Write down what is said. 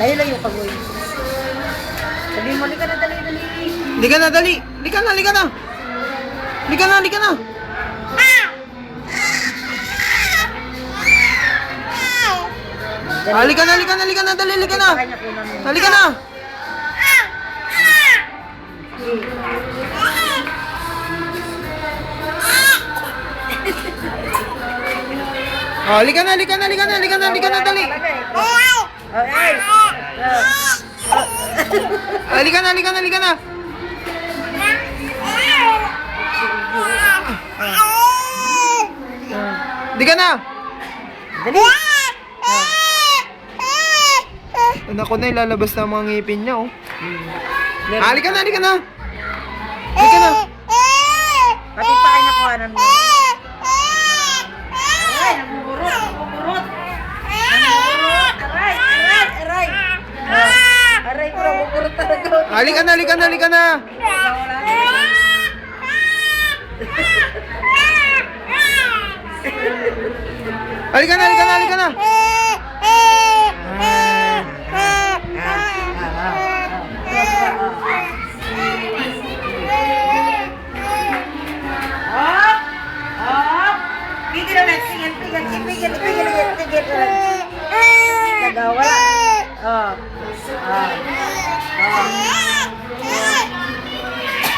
Layo-layo ka, boy. Sabi mo, lika na, dali. Lika na, dali. Lika na. Lika na. Lika na, dali, lika na. Halika na. Lika na, dali. Halika na. Halika na. Dali. Anak ko na, ilalabas na ang mga ngipin niya, oh. Halika na. Pati pa kayo nakuhanan mo. Aray, nagmumurot. Aray. Aray ko, nagmumurot talaga. Halika na. Halika na.